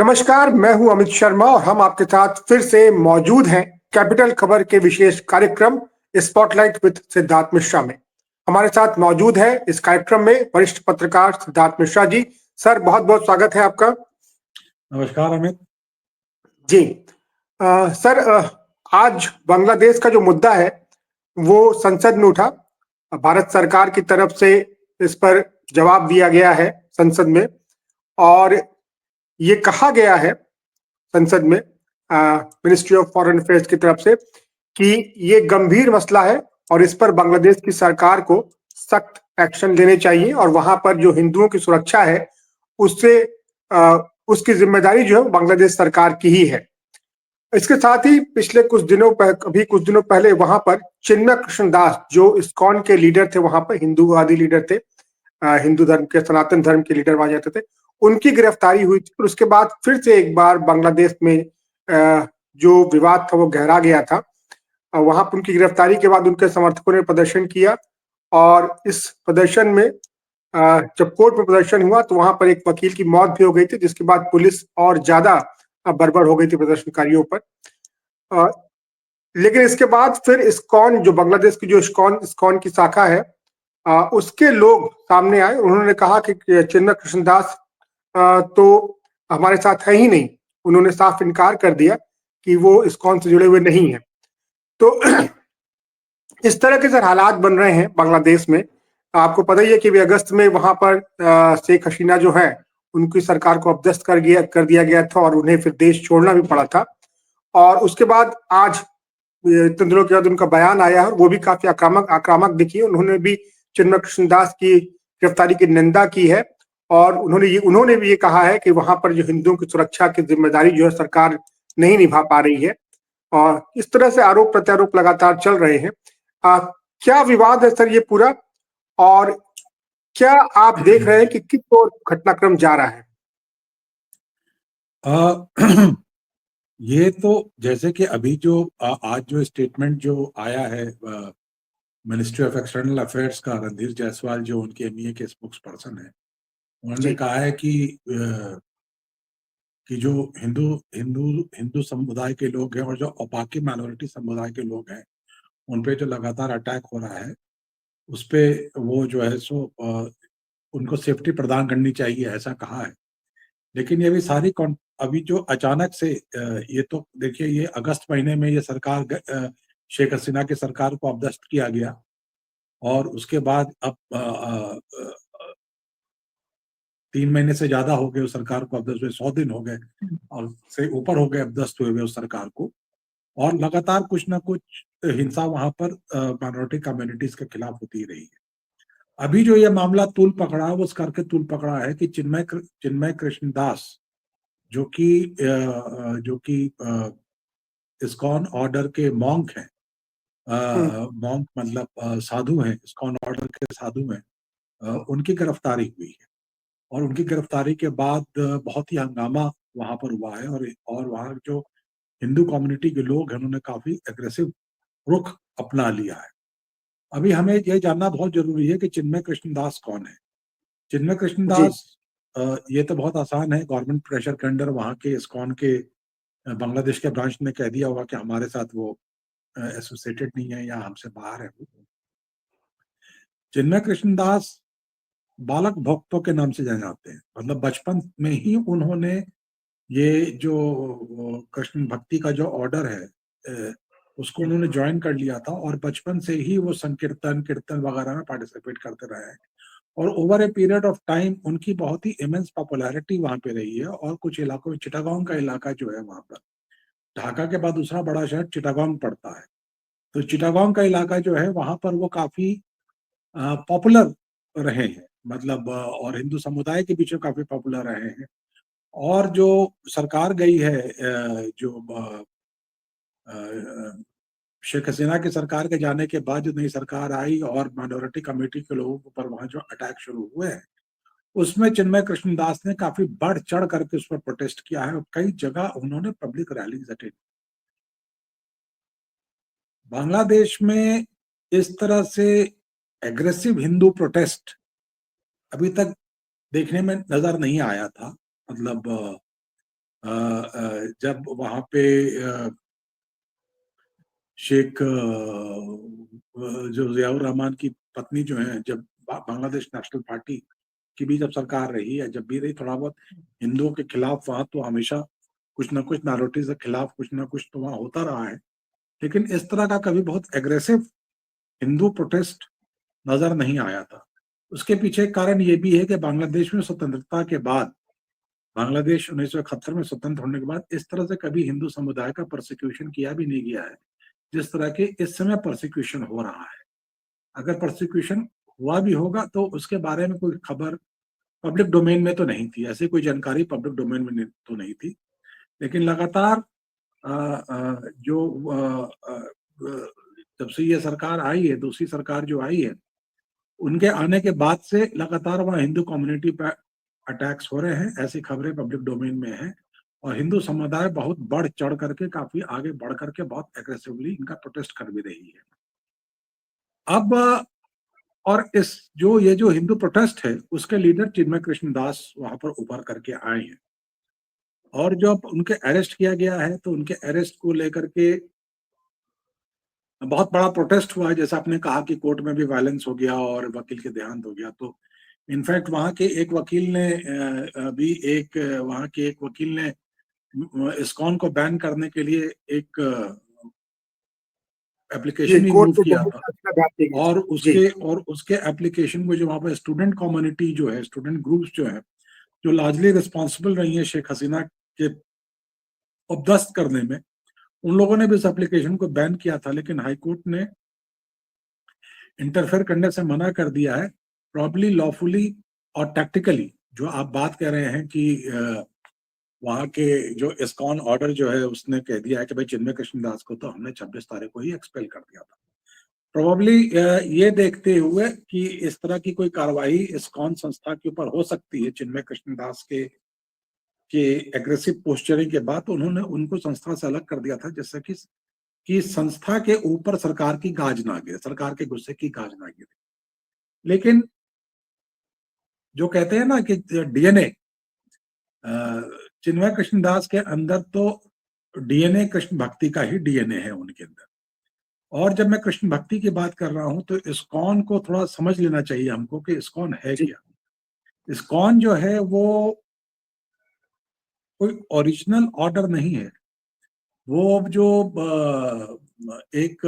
नमस्कार, मैं हूं अमित शर्मा और हम आपके साथ फिर से मौजूद हैं कैपिटल खबर के विशेष कार्यक्रम स्पॉटलाइट विद सिद्धार्थ मिश्रा में। हमारे साथ मौजूद है इस कार्यक्रम में वरिष्ठ पत्रकार सिद्धार्थ मिश्रा जी। सर, बहुत बहुत स्वागत है आपका। नमस्कार अमित जी। सर, आज बांग्लादेश का जो मुद्दा है वो संसद में उठा। भारत सरकार की तरफ से इस पर जवाब दिया गया है संसद में, और ये कहा गया है संसद में मिनिस्ट्री ऑफ फॉरेन अफेयर्स की तरफ से कि ये गंभीर मसला है और इस पर बांग्लादेश की सरकार को सख्त एक्शन लेने चाहिए और वहां पर जो हिंदुओं की सुरक्षा है उससे उसकी जिम्मेदारी जो है बांग्लादेश सरकार की ही है। इसके साथ ही पिछले कुछ दिनों पहले वहां पर चिन्मय कृष्णदास जो इस्कॉन के लीडर थे, वहां पर हिंदूवादी लीडर थे, हिंदू धर्म के, सनातन धर्म के लीडर माने जाते थे, उनकी गिरफ्तारी हुई थी। और उसके बाद फिर से एक बार बांग्लादेश में जो विवाद था वो गहरा गया था। वहां पर उनकी गिरफ्तारी के बाद उनके समर्थकों ने प्रदर्शन किया और इस प्रदर्शन में जब कोर्ट में प्रदर्शन हुआ तो वहां पर एक वकील की मौत भी हो गई थी, जिसके बाद पुलिस और ज्यादा बर्बर हो गई थी प्रदर्शनकारियों पर। लेकिन इसके बाद फिर इस्कॉन, जो बांग्लादेश की जो इस्कॉन की शाखा है, उसके लोग सामने आए। उन्होंने कहा कि चिन्मय कृष्णदास तो हमारे साथ है ही नहीं। उन्होंने साफ इनकार कर दिया कि वो इस्कॉन से जुड़े हुए नहीं है। तो इस तरह के सर हालात बन रहे हैं बांग्लादेश में। आपको पता ही है कि अगस्त में वहां पर शेख हसीना जो है उनकी सरकार को अपदस्थ कर दिया गया था और उन्हें फिर देश छोड़ना भी पड़ा था। और उसके बाद आज इतने दिनों के बाद उनका बयान आया है, वो भी काफी आक्रामक दिखी है। उन्होंने भी चिन्मय कृष्णदास की गिरफ्तारी की निंदा की है और उन्होंने भी ये कहा है कि वहां पर जो हिंदुओं की सुरक्षा की जिम्मेदारी जो है सरकार नहीं निभा पा रही है। और इस तरह से आरोप प्रत्यारोप लगातार चल रहे हैं। क्या विवाद है सर ये पूरा, और क्या आप देख रहे हैं कि किस ओर घटनाक्रम जा रहा है? ये तो जैसे कि अभी जो आज जो स्टेटमेंट जो आया है मिनिस्ट्री ऑफ एक्सटर्नल अफेयर्स का, रणधीर जायसवाल जो उनके एमईए के स्पोक्स पर्सन है, उन्होंने कहा है कि जो हिंदू हिंदू हिंदू समुदाय के लोग हैं और जो बाकी माइनॉरिटी समुदाय के लोग हैं उन पे जो लगातार अटैक हो रहा है उस पे वो जो है सो उनको सेफ्टी प्रदान करनी चाहिए, ऐसा कहा है। लेकिन ये भी अभी जो अचानक से ये तो देखिए, ये अगस्त महीने में ये सरकार शेख हसीना की सरकार को अपदस्थ किया गया और उसके बाद अब 3 महीने से ज्यादा हो गए उस सरकार को अपदस्थ हुए, 100 दिन हो गए और से ऊपर हो गए अपदस्थ हुए उस सरकार को। और लगातार कुछ ना कुछ हिंसा वहां पर माइनॉरिटी कम्युनिटीज के खिलाफ होती रही है। अभी जो ये मामला तूल पकड़ा है वो इस करके तूल पकड़ा है कि चिन्मय कृष्णदास जो कि इस्कॉन ऑर्डर के मॉन्क हैं, मॉन्क मतलब साधु हैं, इस्कॉन ऑर्डर के साधु हैं, उनकी गिरफ्तारी हुई है। और उनकी गिरफ्तारी के बाद बहुत ही हंगामा वहां पर हुआ है और वहां जो हिंदू कम्युनिटी के लोग हैं उन्होंने काफी एग्रेसिव रुख अपना लिया है। अभी हमें यह जानना बहुत जरूरी है कि चिन्मय कृष्णदास कौन है। चिन्मय कृष्णदास, ये तो बहुत आसान है, गवर्नमेंट प्रेशर के अंडर वहां के इस्कॉन के बांग्लादेश के ब्रांच ने कह दिया होगा कि हमारे साथ वो एसोसिएटेड नहीं है या हमसे बाहर है। चिन्मय कृष्णदास बालक भक्तों के नाम से जाने जाते हैं। मतलब बचपन में ही उन्होंने ये जो कृष्ण भक्ति का जो ऑर्डर है उसको उन्होंने ज्वाइन कर लिया था और बचपन से ही वो संकीर्तन कीर्तन वगैरह में पार्टिसिपेट करते रहे हैं। और over a period of time उनकी बहुत ही इमेंस पॉपुलैरिटी वहां पे रही है। और कुछ इलाकों में, चिटागोंग का इलाका जो है वहां पर, ढाका के बाद दूसरा बड़ा शहर चिटागोंग पड़ता है, तो चिटागोंग का इलाका जो है वहां पर वो काफी पॉपुलर रहे हैं। मतलब और हिंदू समुदाय के बीच में काफी पॉपुलर रहे हैं। और जो सरकार गई है, जो शेख हसीना की सरकार के जाने के बाद जो नई सरकार आई और माइनॉरिटी कमेटी के लोगों के ऊपर वहां जो अटैक शुरू हुए हैं उसमें चिन्मय कृष्णदास ने काफी बढ़ चढ़ करके उस पर प्रोटेस्ट किया है और कई जगह उन्होंने पब्लिक रैलीज अटेंड। बांग्लादेश में इस तरह से एग्रेसिव हिंदू प्रोटेस्ट अभी तक देखने में नजर नहीं आया था। मतलब जब वहां पे शेख जो जियाउर रहमान की पत्नी जो है, जब बांग्लादेश नेशनल पार्टी की भी जब सरकार रही है, जब भी रही, थोड़ा बहुत हिंदुओं के खिलाफ वहां तो हमेशा कुछ ना कुछ नारोटीज के खिलाफ कुछ ना कुछ तो वहां होता रहा है, लेकिन इस तरह का कभी बहुत एग्रेसिव हिंदू प्रोटेस्ट नजर नहीं आया था। उसके पीछे कारण ये भी है कि बांग्लादेश में स्वतंत्रता के बाद, बांग्लादेश 1971 में स्वतंत्र होने के बाद इस तरह से कभी हिंदू समुदाय का प्रोसिक्यूशन किया भी नहीं गया है जिस तरह के इस समय प्रोसिक्यूशन हो रहा है। अगर प्रोसिक्यूशन हुआ भी होगा तो उसके बारे में कोई खबर पब्लिक डोमेन में तो नहीं थी, ऐसी कोई जानकारी पब्लिक डोमेन में तो नहीं थी। लेकिन लगातार जो जब से ये सरकार आई है, दूसरी सरकार जो आई है, उनके आने के बाद से लगातार वहाँ हिंदू कम्युनिटी पर अटैक्स हो रहे हैं, ऐसी खबरें पब्लिक डोमेन में हैं। और हिंदू समुदाय बहुत बढ़ चढ़ करके, काफी आगे बढ़ करके, बहुत एग्रेसिवली इनका प्रोटेस्ट कर भी रही है। अब और ये जो हिंदू प्रोटेस्ट है, उसके लीडर चिन्मय कृष्ण दास वहां पर उभर करके आए हैं। और जब उनके अरेस्ट किया गया है तो उनके अरेस्ट को लेकर के बहुत बड़ा प्रोटेस्ट हुआ है। जैसा आपने कहा कि कोर्ट में भी वायलेंस हो गया और वकील के देहांत हो गया, तो इनफैक्ट वहां के एक वकील ने इस्कॉन को बैन करने के लिए एक जी, एप्लीकेशन भी कोर्ट मूव को किया बहुत था। फैसला भारतीय गई और थी। जी उसके एप्लीकेशन को जो वहां पर स्टूडेंट कम्युनिटी जो है, स्टूडेंट ग्रुप्स जो है, जो लार्जली रिस्पॉन्सिबल रही है शेख हसीना के उपदस्त करने में, उन लोगों ने भी इस एप्लीकेशन को बैन किया था। लेकिन हाईकोर्ट ने इंटरफेयर करने से मना कर दिया है, प्रॉब्ली लॉफुली और टैक्टिकली। जो आप बात कर रहे हैं कि वहां के जो इस्कॉन ऑर्डर जो है, उसने कह दिया है कि भाई चिन्मय कृष्णदास को तो हमने 26 तारीख को ही एक्सपेल कर दिया था। प्रोबेबली ये देखते हुए कि इस तरह की कोई कार्रवाई इस्कॉन संस्था के ऊपर हो सकती है चिन्मय कृष्णदास के एग्रेसिव पोस्चरिंग के बाद, उन्होंने उनको संस्था से अलग कर दिया था, जिससे कि संस्था के ऊपर सरकार की गाज ना गिरे, सरकार के गुस्से की गाज ना गिरे। लेकिन जो कहते हैं ना कि डीएनए, चिन्मय कृष्णदास के अंदर तो डीएनए कृष्ण भक्ति का ही डीएनए है उनके अंदर। और जब मैं कृष्ण भक्ति की बात कर रहा हूं तो इस्कॉन को थोड़ा समझ लेना चाहिए हमको कि इस्कॉन है जी क्या। इस्कॉन जो है वो कोई ओरिजिनल ऑर्डर नहीं है। वो जो एक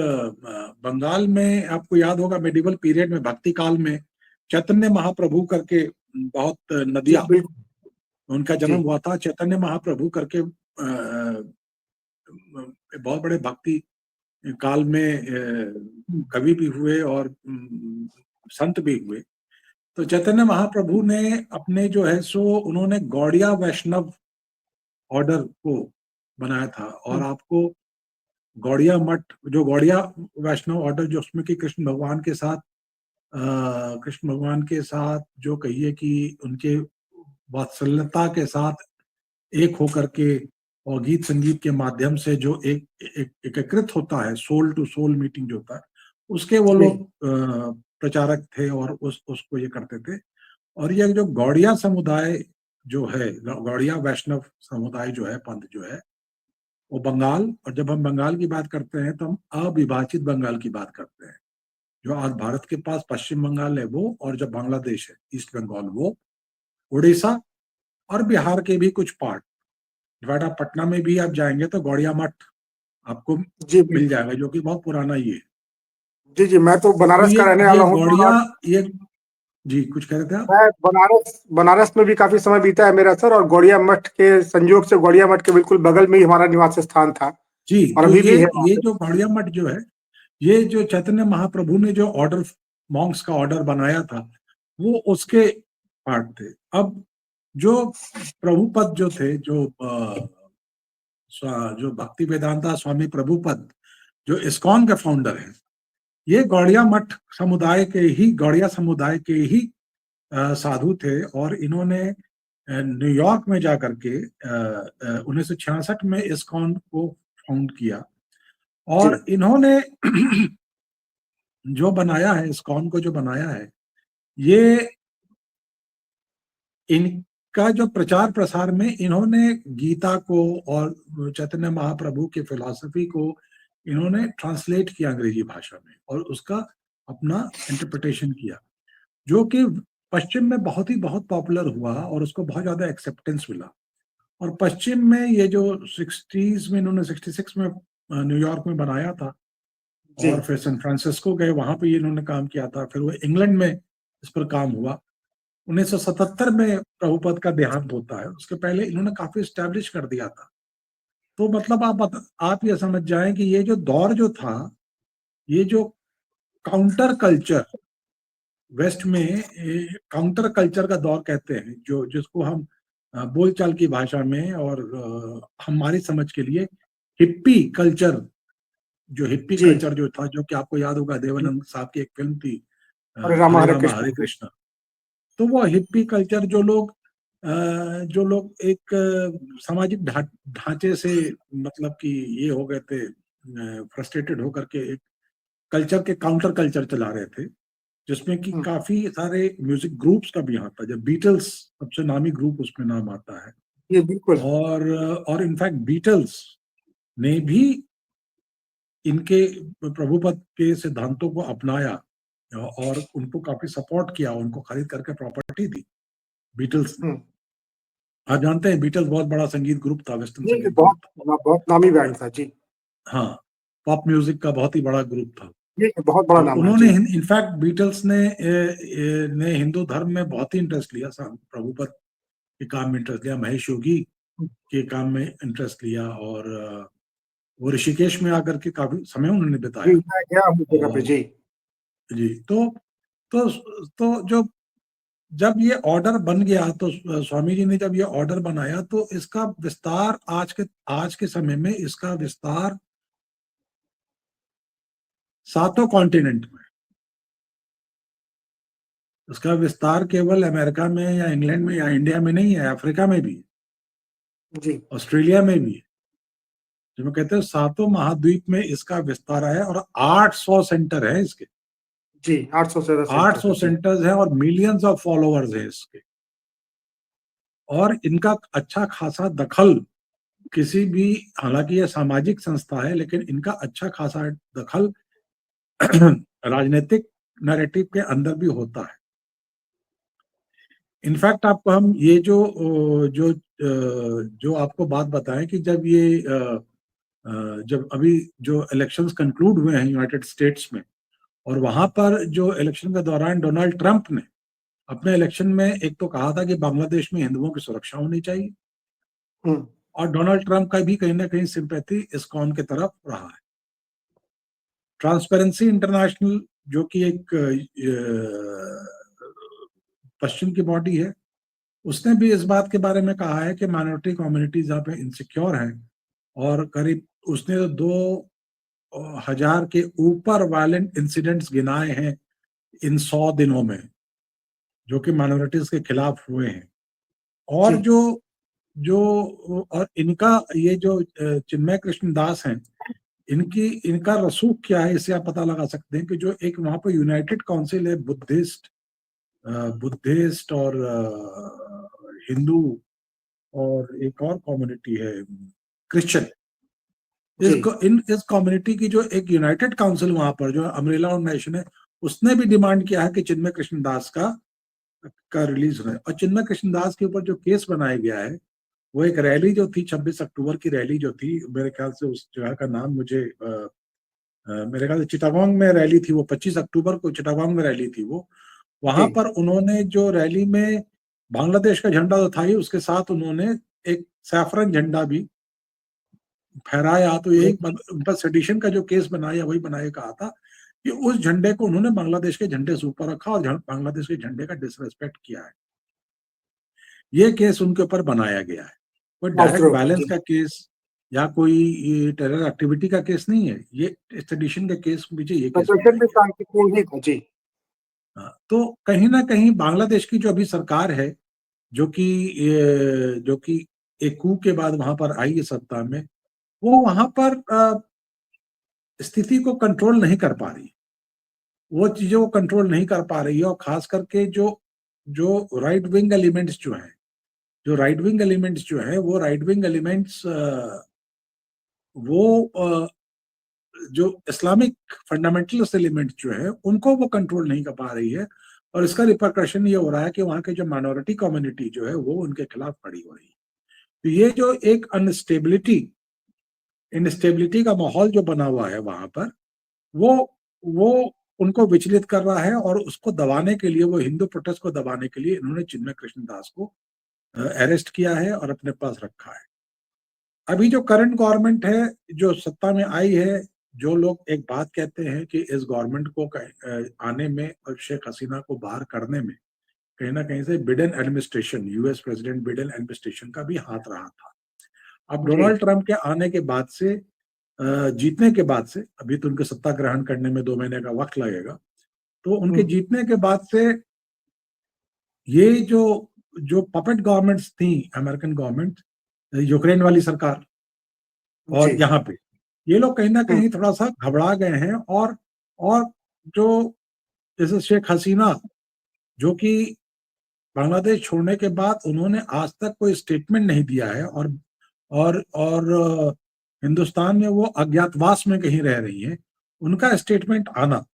बंगाल में, आपको याद होगा मेडिवल पीरियड में, भक्ति काल में चैतन्य महाप्रभु करके बहुत जी नदियां, बिल्कुल। उनका जी जन्म हुआ था। चैतन्य महाप्रभु करके बहुत बड़े भक्ति काल में कवि भी हुए और संत भी हुए। तो चैतन्य महाप्रभु ने अपने जो है सो उन्होंने गौड़िया वैष्णव ऑर्डर को बनाया था। और आपको गौड़िया मठ, जो गौड़िया वैष्णव ऑर्डर, जो उसमें कि कृष्ण भगवान के साथ जो कहिए कि उनके वात्सल्यता के साथ एक होकर के और गीत संगीत के माध्यम से जो एकीकृत होता है, सोल टू सोल मीटिंग जो होता है, उसके वो जी लोग प्रचारक थे और उसको ये करते थे। और ये जो गौड़िया समुदाय जो है, गौड़िया वैष्णव समुदाय जो है, पंथ जो है, वो बंगाल, और जब हम बंगाल की बात करते हैं तो हम अविभाजित बंगाल की बात करते हैं। जो आज भारत के पास पश्चिम बंगाल है वो, और जब बांग्लादेश है ईस्ट बंगाल वो, उड़ीसा और बिहार के भी कुछ पार्ट, नोएडा पटना में भी आप जाएंगे तो गौड़िया मठ आपको जी मिल बिल्कुल। जाएगा, जो कि बहुत पुराना ही है। जी जी, मैं तो तो बनारस का रहने ये वाला हूँ गौड़िया, और ये जी कुछ कह रहे थे आप? मैं बनारस बनारस में भी काफी समय बीता है मेरा सर। और गौड़िया मठ के संयोग से गौड़िया मठ के बिल्कुल बगल में ही हमारा निवास स्थान था जी, और तो अभी भी है वहाँ ये पे। जो गौड़िया मठ जो है, ये जो चैतन्य महाप्रभु ने जो ऑर्डर, मॉन्क्स का ऑर्डर बनाया था, वो उसके पार्ट थे। अब जो प्रभुपद जो थे, जो भक्ति वेदांता स्वामी प्रभुपद, जो इस्कॉन के फाउंडर हैं, ये गौड़िया मठ समुदाय के ही, गौड़िया समुदाय के ही साधु थे। और इन्होंने न्यूयॉर्क में जाकर के 1966 में इस्कॉन को फाउंड किया। जी और इन्होंने जो बनाया है, इस्कॉन को जो बनाया है, ये इन का जो प्रचार प्रसार में इन्होंने गीता को और चैतन्य महाप्रभु के फिलॉसफी को इन्होंने ट्रांसलेट किया अंग्रेजी भाषा में और उसका अपना इंटरप्रिटेशन किया, जो कि पश्चिम में बहुत पॉपुलर हुआ और उसको बहुत ज्यादा एक्सेप्टेंस मिला। और पश्चिम में ये जो 60s में इन्होंने 66 में न्यूयॉर्क में बनाया था जी और फिर सैन फ्रांसिस्को गए, वहां पे इन्होंने काम किया था, फिर वो इंग्लैंड में इस पर काम हुआ। 1977 में प्रभुपद का देहांत होता है, उसके पहले इन्होंने काफी स्टैब्लिश कर दिया था। तो मतलब आप ये समझ जाएं कि ये जो दौर जो था, ये जो काउंटर कल्चर वेस्ट में, काउंटर कल्चर का दौर कहते हैं, जो जिसको हम बोलचाल की भाषा में और हमारी समझ के लिए हिप्पी कल्चर, जो हिप्पी जी कल्चर जो था, जो कि आपको याद होगा देवानंद साहब की एक फिल्म थी हरे रामा हरे हरे रामा कृष्ण हरे जी। कृष्णा। तो वो हिप्पी कल्चर जो लोग एक सामाजिक ढांचे से मतलब कि ये हो गए थे, फ्रस्ट्रेटेड होकर के एक कल्चर के काउंटर कल्चर चला रहे थे, जिसमें कि हम्म, काफी सारे म्यूजिक ग्रुप्स का भी आता है। जब बीटल्स सबसे नामी ग्रुप उसमें नाम आता है, ये बिल्कुल और इनफैक्ट बीटल्स ने भी इनके प्रभुपद के सिद्धांतों को अपनाया और उनको काफी सपोर्ट किया, उनको खरीद करके प्रॉपर्टी दी बीटल्स ने। हम्म, आप जानते हैं बीटल्स बहुत बड़ा संगीत ग्रुप था, वेस्टर्न ये संगीत ग्रुप था। बहुत नामी बैंड था जी। हाँ, पॉप म्यूजिक का बहुत ही बड़ा ग्रुप था। ये बहुत बड़ा तो नाम है उन्होंने जी। इनफैक्ट बीटल्स ने हिंदू धर्म में बहुत ही इंटरेस्ट लिया, प्रभुपद के काम में इंटरेस्ट लिया, महेश योगी के काम में इंटरेस्ट लिया, और वो ऋषिकेश में आकर के काफी समय उन्होंने जी बिताया। मैं गया हूँ जगह पे और जी। जी, तो जो जब ये ऑर्डर बन गया, तो स्वामी जी ने जब ये ऑर्डर बनाया, तो इसका विस्तार आज के समय में इसका विस्तार 7 कॉन्टिनेंट में, इसका विस्तार केवल अमेरिका में या इंग्लैंड में या इंडिया में नहीं है, अफ्रीका में भी है, जी ऑस्ट्रेलिया में भी है। जो मैं कहते हैं 7 महाद्वीप में इसका विस्तार है, और 800 सेंटर है इसके, जी 800 से ज्यादा सेंटर 800 है जी। सेंटर्स हैं और मिलियंस ऑफ फॉलोअर्स हैं इसके। और इनका अच्छा खासा दखल किसी भी, हालांकि ये सामाजिक संस्था है, लेकिन इनका अच्छा खासा दखल राजनीतिक नैरेटिव के अंदर भी होता है। इनफैक्ट आपको हम ये जो आपको बात बताएं कि जब अभी जो इलेक्शंस कंक्लूड हुए हैं यूनाइटेड स्टेट्स में, और वहां पर जो इलेक्शन के दौरान डोनाल्ड ट्रंप ने अपने इलेक्शन में एक तो कहा था कि बांग्लादेश में हिंदुओं की सुरक्षा होनी चाहिए, हम्म, और डोनाल्ड ट्रंप का भी कहीं ना कहीं सिंपैथी इस्कॉन की तरफ रहा है। ट्रांसपेरेंसी इंटरनेशनल, जो कि एक पश्चिम की बॉडी है, उसने भी इस बात के बारे में कहा है कि माइनॉरिटी कम्युनिटीज यहाँ पे इनसिक्योर हैं, और करीब उसने 2,000 के ऊपर वायलेंट इंसिडेंट्स गिनाए हैं इन 100 दिनों में, जो कि माइनॉरिटीज के खिलाफ हुए हैं। और जी जो जो और इनका ये जो चिन्मय कृष्ण दास हैं, इनका रसूख क्या है, इससे आप पता लगा सकते हैं कि जो एक वहां पर यूनाइटेड काउंसिल है बुद्धिस्ट और हिंदू, और एक और कम्युनिटी है क्रिश्चियन। जी इस कम्युनिटी की जो एक यूनाइटेड काउंसिल वहां पर जो अम्ब्रेला ऑर्गेनाइजेशन है, उसने भी डिमांड किया है कि चिन्मय कृष्ण दास का रिलीज हो। और चिन्मय कृष्ण दास के ऊपर जो केस बनाया गया है, वो एक रैली जो थी 26 अक्टूबर की रैली जो थी, मेरे ख्याल से उस जगह का नाम मुझे मेरे ख्याल से चिटागोंग में रैली थी वो, 25 अक्टूबर को चिटागोंग में रैली थी वो। जी वहां पर उन्होंने जो रैली में बांग्लादेश का झंडा तो था ही, उसके साथ उन्होंने एक सैफरन झंडा भी फहराया। तो यही उन पर सेडिशन का जो केस बनाया, वही बनाया, कहा था कि उस झंडे को उन्होंने बांग्लादेश के झंडे से ऊपर रखा और बांग्लादेश के झंडे का डिसरेस्पेक्ट किया है। ये केस उनके ऊपर बनाया गया है, कोई डायरेक्ट राष्ट्रद्रोह का वायलेंस जी। का केस या कोई टेरर एक्टिविटी का केस नहीं है, ये सेडिशन का केस पीछे ये केस प्रदर्शन बनाया भी गया। शांतिपूर्ण ही था जी। हाँ, तो कहीं ना कहीं बांग्लादेश की जो अभी सरकार है, जो कि एक कू के बाद वहां पर आई है सत्ता में, वो वहां पर स्थिति को कंट्रोल नहीं कर पा रही, वो चीजों को कंट्रोल नहीं कर पा रही है। और खास करके जो जो राइट विंग एलिमेंट्स जो हैं, जो राइट विंग एलिमेंट्स जो है वो राइट विंग एलिमेंट्स वो जो इस्लामिक फंडामेंटलिस्ट एलिमेंट जो है उनको वो कंट्रोल नहीं कर पा रही है, और इसका रिपरकशन ये हो रहा है कि वहां के जो माइनॉरिटी कम्युनिटी जो है वो उनके खिलाफ खड़ी हो रही है। तो ये जो एक इंस्टेबिलिटी का माहौल जो बना हुआ है वहां पर, वो वो उनको विचलित कर रहा है, और उसको दबाने के लिए, वो हिंदू प्रोटेस्ट को दबाने के लिए इन्होंने चिन्मय कृष्णदास को अरेस्ट किया है और अपने पास रखा है। अभी जो करंट गवर्नमेंट है जो सत्ता में आई है, जो लोग एक बात कहते हैं कि इस गवर्नमेंट को आने में और शेख हसीना को बाहर करने में कहीं ना कहीं से Biden administration, US president Biden administration का भी हाथ रहा था। अब जी। डोनाल्ड ट्रंप के आने के बाद से, जीतने के बाद से, अभी तो उनके सत्ता ग्रहण करने में 2 महीने का वक्त लगेगा, तो उनके जीतने के बाद से ये जो जो पपेट गवर्नमेंट्स थी, अमेरिकन गवर्नमेंट, यूक्रेन वाली सरकार और जी। यहाँ पे, ये लोग कहीं ना हम्म। कहीं थोड़ा सा घबरा गए हैं। और जो जैसे शेख हसीना, जो कि बांग्लादेश छोड़ने के बाद उन्होंने आज तक कोई स्टेटमेंट नहीं दिया है, और हिंदुस्तान में वो अज्ञातवास में कहीं रह रही है, उनका स्टेटमेंट आना,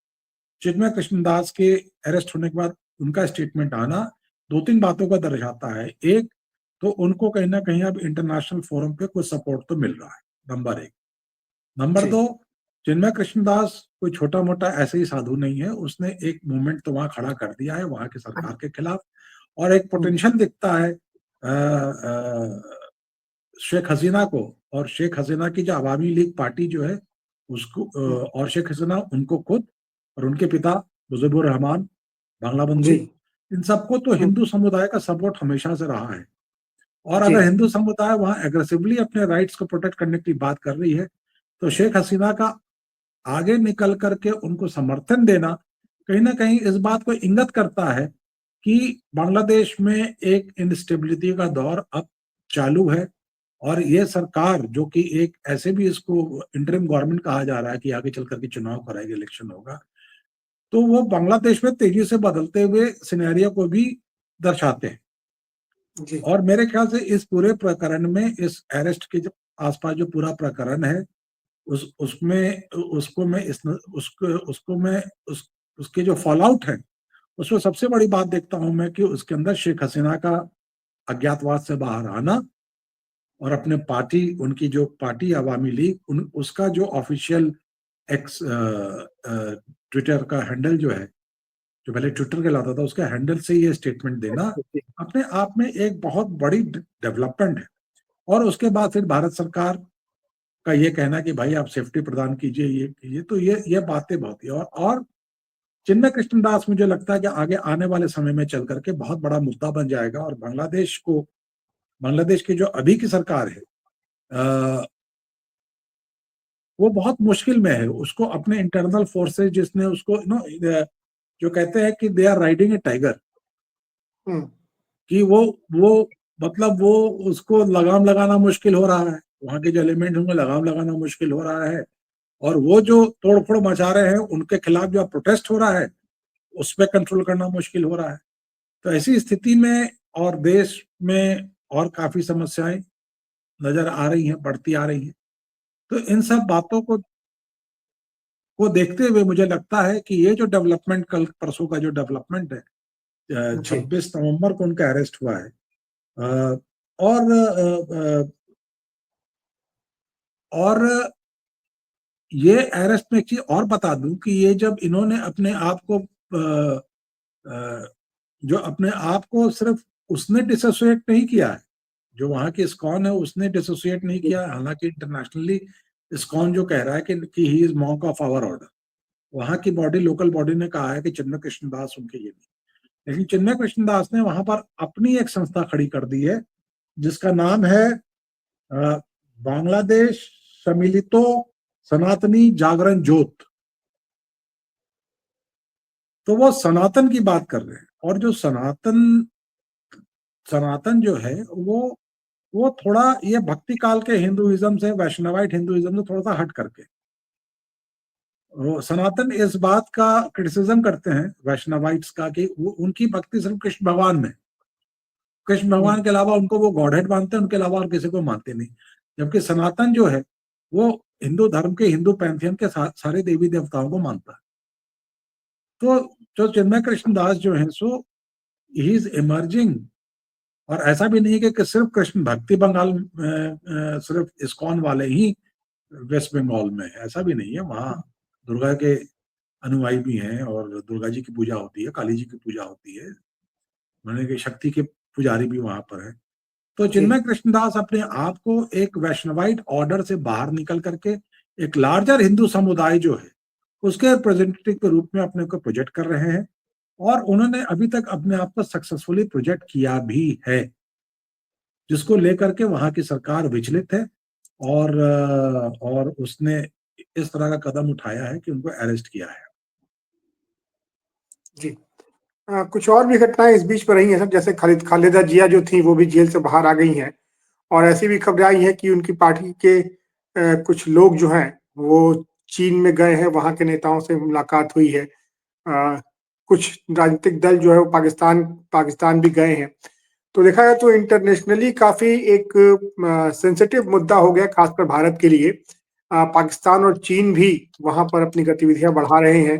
चिन्मय कृष्णदास के अरेस्ट होने के बाद उनका स्टेटमेंट आना 2-3 बातों का दर्शाता है। एक तो उनको कहीं ना कहीं अब इंटरनेशनल फोरम पे कुछ सपोर्ट तो मिल रहा है, नंबर एक। नंबर जी। दो, चिन्मय कृष्णदास कोई छोटा मोटा ऐसे ही साधु नहीं है, उसने एक मूवमेंट तो वहां खड़ा कर दिया है वहां की सरकार के खिलाफ, और एक हम्म। पोटेंशियल दिखता है शेख हसीना को, और शेख हसीना की जो अवामी लीग पार्टी जो है उसको, और शेख हसीना उनको खुद और उनके पिता मुजीबुर रहमान, बांग्ला जी। बंधु, इन सबको तो हम्म। हिंदू समुदाय का सपोर्ट हमेशा से रहा है। और जी। अगर हिंदू समुदाय वहां एग्रेसिवली अपने राइट्स को प्रोटेक्ट करने की बात कर रही है, तो शेख हसीना का आगे निकल करके उनको समर्थन देना कहीं ना कहीं इस बात को इंगित करता है कि बांग्लादेश में एक इंस्टेबिलिटी का दौर अब चालू है। और ये सरकार, जो कि एक ऐसे भी इसको इंटरिम गवर्नमेंट कहा जा रहा है कि आगे चल करके चुनाव कराएगी, इलेक्शन होगा, तो वो बांग्लादेश में तेजी से बदलते हुए सिनेरियो को भी दर्शाते हैं। जी। और मेरे ख्याल से इस पूरे प्रकरण में, इस अरेस्ट के जो आसपास जो पूरा प्रकरण है, उसमें उसको मैं इस उसको उसको मैं उस उसके जो फॉल आउट है, उसमें सबसे बड़ी बात देखता हूं मैं कि उसके अंदर शेख हसीना का अज्ञातवास से बाहर आना, और अपने पार्टी, उनकी जो पार्टी अवामी लीग, उसका जो ऑफिशियल एक्स ट्विटर का हैंडल जो है, जो पहले ट्विटर कहलाता था, उसका हैंडल से ये स्टेटमेंट देना अपने आप में एक बहुत बड़ी डेवलपमेंट है। और उसके बाद फिर भारत सरकार का ये कहना कि भाई आप सेफ्टी प्रदान कीजिए, ये कीजिए, तो ये बातें बहुत ही, और चिन्मय कृष्णदास मुझे लगता है कि आगे आने वाले समय में चल करके बहुत बड़ा मुद्दा बन जाएगा, और बांग्लादेश की जो अभी की सरकार है, वो बहुत मुश्किल में है। उसको अपने इंटरनल फोर्सेज, जिसने उसको जो कहते हैं कि they are riding a tiger, कि वो मतलब वो उसको लगाम लगाना मुश्किल हो रहा है, वहां के जो एलिमेंट होंगे लगाम लगाना मुश्किल हो रहा है, और वो जो तोड़फोड़ मचा रहे हैं उनके खिलाफ जो प्रोटेस्ट हो रहा है उस पर कंट्रोल करना मुश्किल हो रहा है। तो ऐसी स्थिति में और देश में और काफी समस्याएं नजर आ रही हैं, बढ़ती आ रही हैं। तो इन सब बातों को देखते हुए मुझे लगता है कि ये जो डेवलपमेंट, कल परसों का जो डेवलपमेंट है, जी। 26 नवंबर को उनका अरेस्ट हुआ है, और ये अरेस्ट में एक चीज और बता दूं कि ये जब इन्होंने अपने आप को जो अपने आप को सिर्फ उसने डिसोसिएट नहीं किया है, जो वहां की इस्कॉन है उसने डिसोसिएट नहीं किया, हालांकि इंटरनेशनली इस्कॉन जो कह रहा है कि he is monk of our order, वहां की बॉडी, लोकल बॉडी ने कहा है कि चिन्मय कृष्णदास उनके ये नहीं। लेकिन चिन्मय कृष्णदास ने वहां पर अपनी एक संस्था खड़ी कर दी है जिसका नाम है बांग्लादेश सम्मिलितो सनातनी जागरण जोत। तो वो सनातन की बात कर रहे हैं, और जो सनातन जो है वो थोड़ा ये भक्ति काल के हिंदुइज्म से, वैष्णवाइट हिंदुइज्म से थोड़ा सा हट करके, वो सनातन इस बात का क्रिटिसिज्म करते हैं वैष्णवाइट्स का कि वो उनकी भक्ति सिर्फ कृष्ण भगवान में, कृष्ण भगवान के अलावा उनको वो गॉडहेड मानते हैं, उनके अलावा और किसी को मानते नहीं। जबकि सनातन जो है वो हिंदू धर्म के, हिंदू पैंथियन के सारे देवी देवताओं को मानता है। तो जो चिन्मय कृष्ण दास जो है सो ही इज इमर्जिंग। और ऐसा भी नहीं है कि सिर्फ कृष्ण भक्ति बंगाल सिर्फ इस्कॉन वाले ही वेस्ट बंगाल में, ऐसा भी नहीं है। वहाँ दुर्गा के अनुयायी भी हैं और दुर्गा जी की पूजा होती है, काली जी की पूजा होती है, माने कि शक्ति के पुजारी भी वहां पर है। तो चिन्मय कृष्णदास अपने आप को एक वैष्णवाइट ऑर्डर से बाहर निकल करके एक लार्जर हिंदू समुदाय जो है उसके रिप्रेजेंटेटिव के रूप में अपने को प्रोजेक्ट कर रहे हैं। और उन्होंने अभी तक अपने आप को सक्सेसफुली प्रोजेक्ट किया भी है, जिसको लेकर के वहां की सरकार विचलित है। और उसने इस तरह का कदम उठाया है कि उनको अरेस्ट किया है। जी। कुछ और भी घटनाएं इस बीच पर रही हैं सर, जैसे खालिदा जिया जो थी वो भी जेल से बाहर आ गई हैं, और ऐसी भी खबरें आई हैं कि उनकी पार्टी के कुछ लोग जो हैं वो चीन में गए हैं, वहां के नेताओं से मुलाकात हुई है। कुछ राजनीतिक दल जो है वो पाकिस्तान भी गए हैं। तो देखा जाए तो इंटरनेशनली काफी एक सेंसिटिव मुद्दा हो गया, खासकर भारत के लिए। पाकिस्तान और चीन भी वहां पर अपनी गतिविधियां बढ़ा रहे हैं,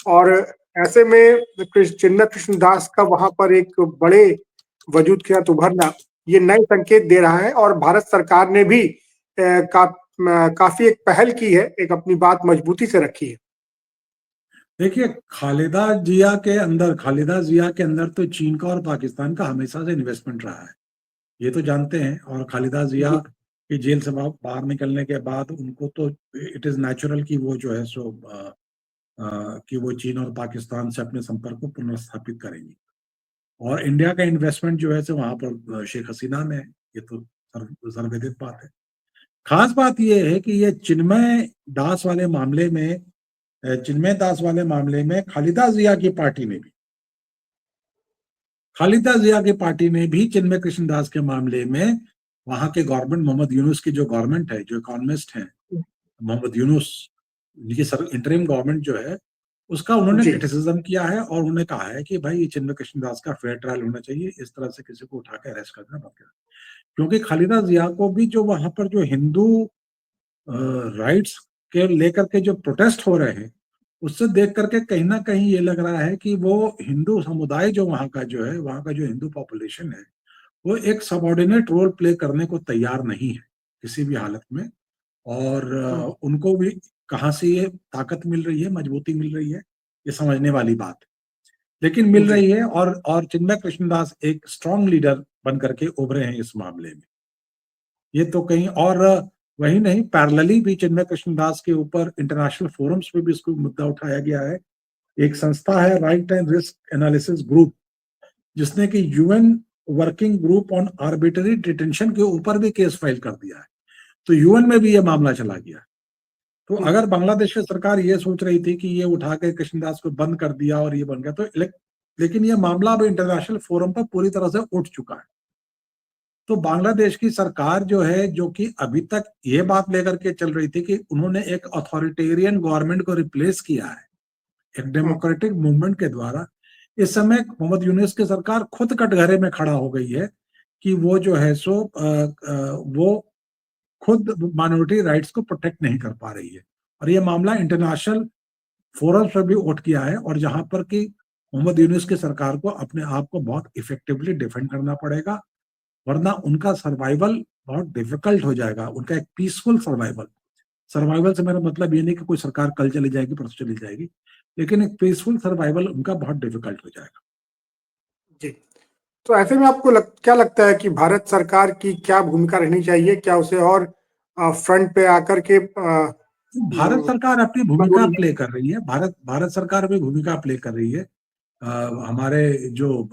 और ऐसे में चिन्मय कृष्णदास का वहां पर एक बड़े वजूद के साथ उभरना ये नए संकेत दे रहा है। और भारत सरकार ने भी काफी एक पहल की है, एक अपनी बात मजबूती से रखी है। देखिए, खालिदा जिया के अंदर तो चीन का और पाकिस्तान का हमेशा से इन्वेस्टमेंट रहा है, ये तो जानते हैं। और खालिदा जिया की जेल से बाहर निकलने के बाद उनको तो इट इज नेचुरल कि वो जो है सो कि वो चीन और पाकिस्तान से अपने संपर्क को पुनर्स्थापित करेंगी। और इंडिया का इन्वेस्टमेंट जो है सो वहां पर शेख हसीना में है, ये तो सर्वविदित बात है। खास बात ये है कि ये चिन्मय दास वाले मामले में खालिदा जिया की पार्टी ने भी चिन्मय कृष्णदास के मामले में वहां के गवर्नमेंट, मोहम्मद यूनुस की जो गवर्नमेंट है, जो इकोनॉमिस्ट है मोहम्मद यूनुस, उनकी इंटरिम गवर्नमेंट जो है उसका उन्होंने क्रिटिसिज्म किया है। और उन्होंने कहा है कि भाई ये चिन्मय कृष्णदास का फेयर ट्रायल होना चाहिए, इस तरह से किसी को उठा के अरेस्ट करना मत करना। क्योंकि खालिदा जिया को भी जो वहां पर जो हिंदू राइट्स के लेकर के जो प्रोटेस्ट हो रहे हैं उससे देख करके कहीं ना कहीं ये लग रहा है कि वो हिंदू समुदाय जो वहां का जो हिंदू पॉपुलेशन है वो एक सबऑर्डिनेट रोल प्ले करने को तैयार नहीं है किसी भी हालत में। और उनको भी कहाँ से ये ताकत मिल रही है, मजबूती मिल रही है, ये समझने वाली बात है, लेकिन मिल रही है। और चिन्मय कृष्णदास एक स्ट्रॉन्ग लीडर बन करके उभरे हैं इस मामले में। ये तो कहीं और वही नहीं, पैरेलली भी चिन्मय कृष्णदास के ऊपर इंटरनेशनल फोरम्स पे भी इसको मुद्दा उठाया गया है। एक संस्था है right and risk analysis group, जिसने कि UN working group on arbitrary detention के ऊपर भी केस फाइल कर दिया है। तो यूएन में भी ये मामला चला गया। तो अगर बांग्लादेश की सरकार ये सोच रही थी कि ये उठा के कृष्णदास को बंद कर दिया और ये बन गया, तो लेकिन ये मामला अब इंटरनेशनल फोरम पर पूरी तरह से उठ चुका है। तो बांग्लादेश की सरकार जो है, जो कि अभी तक ये बात लेकर के चल रही थी कि उन्होंने एक अथॉरिटेरियन गवर्नमेंट को रिप्लेस किया है एक डेमोक्रेटिक मूवमेंट के द्वारा, इस समय मोहम्मद यूनुस की सरकार खुद कटघरे में खड़ा हो गई है कि वो जो है सो वो खुद माइनॉरिटी राइट्स को प्रोटेक्ट नहीं कर पा रही है। और ये मामला इंटरनेशनल फोरम पर भी उठ किया है, और जहां पर कि मोहम्मद यूनुस की सरकार को अपने आप को बहुत इफेक्टिवली डिफेंड करना पड़ेगा, वरना उनका सर्वाइवल बहुत डिफिकल्ट हो जाएगा। उनका एक पीसफुल सर्वाइवल से मेरा मतलब ये नहीं कि कोई सरकार कल चली जाएगी परसों चली जाएगी, लेकिन एक पीसफुल सर्वाइवल उनका बहुत डिफिकल्ट हो जाएगा। जी। तो ऐसे में आपको क्या लगता है कि भारत सरकार की क्या भूमिका रहनी चाहिए? क्या उसे और फ्रंट पे आकर के भारत सरकार अपनी भूमिका प्ले कर रही है। भारत सरकार अपनी भूमिका प्ले कर रही है। हमारे जो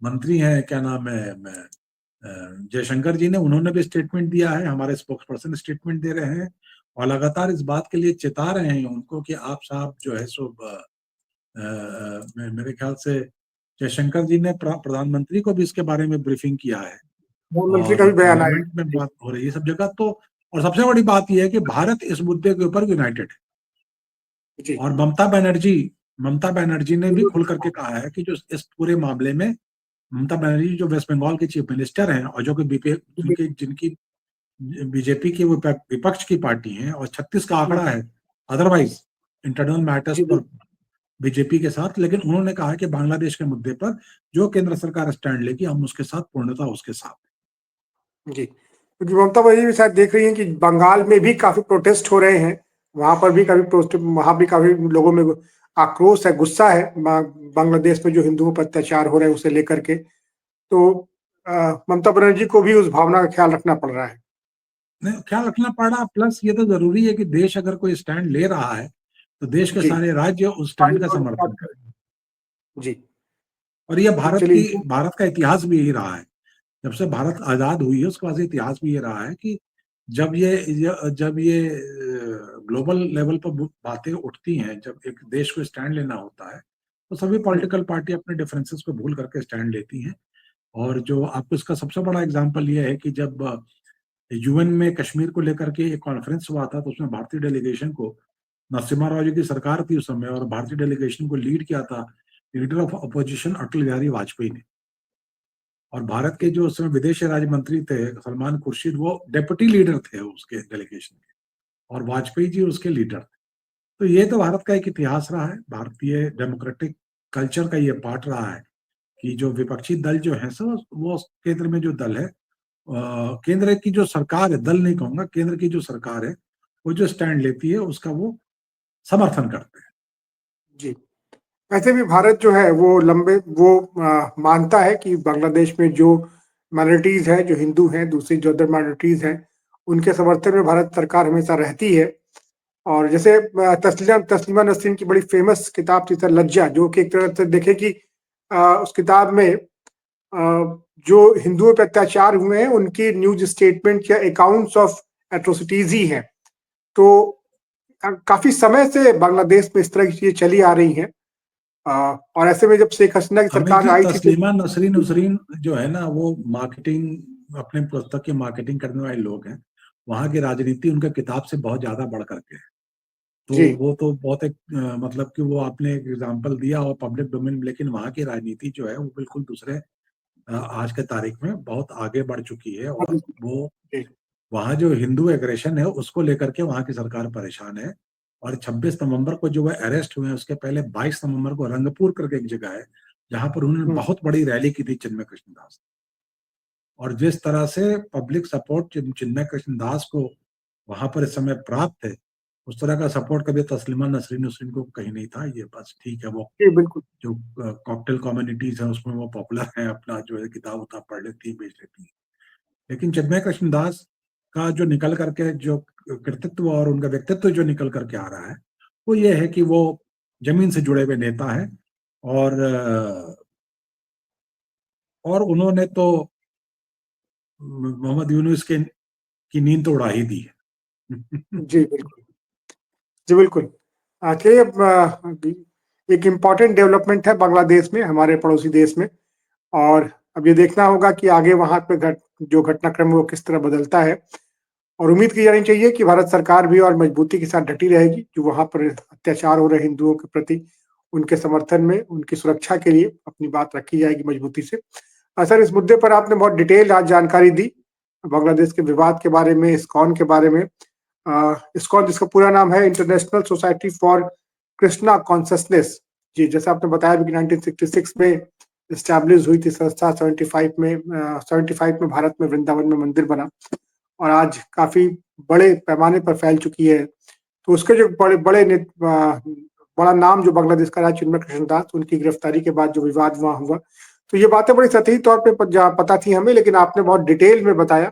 मंत्री हैं, क्या नाम है, जयशंकर जी ने, उन्होंने भी स्टेटमेंट दिया है, हमारे स्पोक्स पर्सन स्टेटमेंट दे रहे हैं और लगातार इस बात के लिए चेता रहे हैं उनको कि आप साहब जो है सो मेरे ख्याल से जयशंकर जी ने प्रधानमंत्री को भी इसके बारे में ब्रीफिंग किया है प्रधानमंत्री का और भी बयान आया पार्लियामेंट में बात हो रही है सब जगह। तो और सबसे बड़ी बात यह है कि भारत इस मुद्दे के ऊपर यूनाइटेड है। और ममता बनर्जी ने भी खुल करके कहा है कि जो इस पूरे मामले में ममता बनर्जी जो वेस्ट बंगाल के चीफ मिनिस्टर हैं और जो कि जिनकी बीजेपी की वो विपक्ष की पार्टी है, और 36 का आंकड़ा है अदरवाइज इंटरनल मैटर्स जी पर बीजेपी के साथ, लेकिन उन्होंने कहा कि बांग्लादेश के मुद्दे पर जो केंद्र सरकार स्टैंड लेगी हम उसके साथ पूर्णतः उसके साथ। जी, क्योंकि ममता बनर्जी भी शायद देख रही हैं कि बंगाल में भी काफी प्रोटेस्ट हो रहे हैं, वहां पर भी काफी प्रोटेस्ट, वहां भी काफी लोगों में आक्रोश है, गुस्सा है बांग्लादेश में जो हिंदुओं पर अत्याचार हो रहे हैं उसे लेकर के। तो ममता बनर्जी को भी उस भावना का ख्याल रखना पड़ रहा है। नहीं, ख्याल रखना पड़ रहा, प्लस ये तो जरूरी है कि देश अगर कोई स्टैंड ले रहा है तो देश के जी, सारे राज्य उस स्टैंड का समर्थन करें। जी, और ये तो चलिए। भारत का इतिहास भी यही रहा है। जब से भारत आजाद हुई है उसके बाद से इतिहास भी ये रहा है कि जब ये ग्लोबल लेवल पर बातें उठती हैं, जब एक देश को स्टैंड लेना होता है तो सभी पॉलिटिकल पार्टी अपने डिफरेंसेस को भूल करके स्टैंड लेती हैं। और जो आपको इसका सबसे बड़ा एग्जांपल ये है कि जब यूएन में कश्मीर को लेकर के एक कॉन्फ्रेंस हुआ था तो उसमें भारतीय डेलीगेशन को, नरसिम्हा राव जी की सरकार थी उस समय, और भारतीय डेलीगेशन को लीड किया था leader of opposition Atal Bihari Vajpayee ने। और भारत के जो उस समय विदेश राज्य मंत्री थे सलमान खुर्शीद, वो डेप्यूटी लीडर थे उसके डेलीगेशन के, और वाजपेयी जी उसके लीडर थे। तो ये तो भारत का एक इतिहास रहा है, भारतीय डेमोक्रेटिक कल्चर का ये पार्ट रहा है कि जो विपक्षी दल जो है सो वो केंद्र में जो दल है, केंद्र की जो सरकार है, दल नहीं कहूंगा, केंद्र की जो सरकार है वो जो स्टैंड लेती है उसका वो समर्थन करते हैं। जी, ऐसे भी भारत जो है वो मानता है कि बांग्लादेश में जो माइनॉरिटीज है, जो हिंदू हैं, दूसरी जो अदर माइनॉरिटीज हैं, उनके समर्थन में भारत सरकार हमेशा रहती है। और जैसे तस्लीमा नसरीन की बड़ी फेमस किताब थी सर लज्जा, जो कि एक तरह से देखे कि उस किताब में जो हिंदुओं पे अत्याचार हुए हैं उनकी न्यूज स्टेटमेंट या अकाउंट्स ऑफ एट्रोसिटीज ही हैं। तो काफी समय से बांग्लादेश में इस तरह की चीजें चली आ रही हैं। और ऐसे में जब शेख हसीना की हमें सरकार की आई थी तो तस्लीमा नसरीन उसरीन जो है ना, वो मार्केटिंग, अपने पुस्तक की मार्केटिंग करने वाले लोग हैं। वहां की राजनीति उनके किताब से बहुत ज्यादा बढ़ करके है। तो जी, वो तो बहुत एक मतलब कि वो आपने एक एग्जांपल दिया और पब्लिक डोमेन में, लेकिन वहां की राजनीति जो है वो बिल्कुल दूसरे आज के तारीख में बहुत आगे बढ़ चुकी है। और वो जी, वहां जो हिंदू एग्रेशन है उसको लेकर के वहां की सरकार परेशान है। और 26 नवंबर को जो वह अरेस्ट हुए हैं, उसके पहले 22 नवंबर को रंगपुर करके एक जगह है जहां पर उन्होंने हम्म, बहुत बड़ी रैली की थी चिन्मय कृष्णदास। और जिस तरह से पब्लिक सपोर्ट चिन्मय कृष्णदास को वहां पर इस समय प्राप्त है, उस तरह का सपोर्ट कभी तस्लीमा नसरीन नसरीन को कहीं नहीं था। ये बस ठीक है, वो जी, बिल्कुल। जो कॉकटेल कम्युनिटीज है उसमें वो पॉपुलर है, अपना जो है किताब उताब पढ़ लेती है, बेच लेती है। लेकिन चिन्मय कृष्णदास का जो निकल करके जो कृतित्व और उनका व्यक्तित्व जो निकल करके आ रहा है, वो ये है कि वो जमीन से जुड़े हुए नेता है। और और उन्होंने तो मोहम्मद यूनुस के की नींद तो उड़ा ही दी है। जी, बिल्कुल। जी, बिल्कुल। चलिए, एक इम्पॉर्टेंट डेवलपमेंट है बांग्लादेश में, हमारे पड़ोसी देश में। और अब ये देखना होगा कि आगे वहाँ पे जो घटनाक्रम है वो किस तरह बदलता है। और उम्मीद की जानी चाहिए कि भारत सरकार भी और मजबूती के साथ डटी रहेगी, जो वहाँ पर अत्याचार हो रहे हिंदुओं के प्रति, उनके समर्थन में, उनकी सुरक्षा के लिए अपनी बात रखी जाएगी मजबूती से। सर, इस मुद्दे पर आपने बहुत डिटेल आज जानकारी दी, बांग्लादेश के विवाद के बारे में, इस्कॉन के बारे में। इस्कॉन, जिसका पूरा नाम है International Society for Krishna Consciousness. जी, जैसे आपने बताया भी कि 1966 में इस्टेब्लिश हुई थी संस्था। 75 में भारत में वृंदावन में मंदिर बना और आज काफी बड़े पैमाने पर फैल चुकी है। तो उसके जो बड़ा नाम जो बांग्लादेश का रहा, चिन्मय कृष्णदास, उनकी गिरफ्तारी के बाद जो विवाद वहां हुआ, तो ये बातें बड़ी सतही तौर पे पता थी हमें, लेकिन आपने बहुत डिटेल में बताया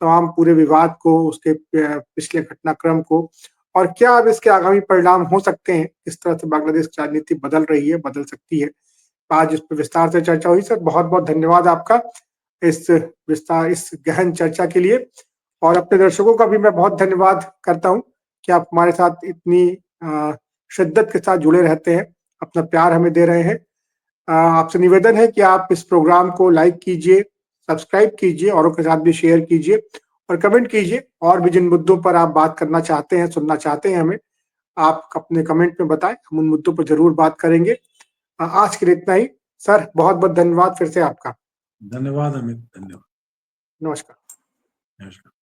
तमाम पूरे विवाद को, उसके पिछले घटनाक्रम को, और क्या अब इसके आगामी परिणाम हो सकते हैं, किस तरह से बांग्लादेश की राजनीति बदल रही है, बदल सकती है। आज इस पर विस्तार से चर्चा हुई। सर, बहुत बहुत धन्यवाद आपका इस गहन चर्चा के लिए। और अपने दर्शकों का भी मैं बहुत धन्यवाद करता हूँ कि आप हमारे साथ इतनी शिद्दत के साथ जुड़े रहते हैं, अपना प्यार हमें दे रहे हैं। आपसे निवेदन है कि आप इस प्रोग्राम को लाइक कीजिए, सब्सक्राइब कीजिए, औरों के साथ भी शेयर कीजिए और कमेंट कीजिए। और भी जिन मुद्दों पर आप बात करना चाहते हैं, सुनना चाहते हैं हमें, आप अपने कमेंट में बताएं, हम उन मुद्दों पर जरूर बात करेंगे। आज के लिए इतना ही। सर बहुत बहुत धन्यवाद फिर से आपका। धन्यवाद अमित, धन्यवाद। नमस्कार। नमस्कार।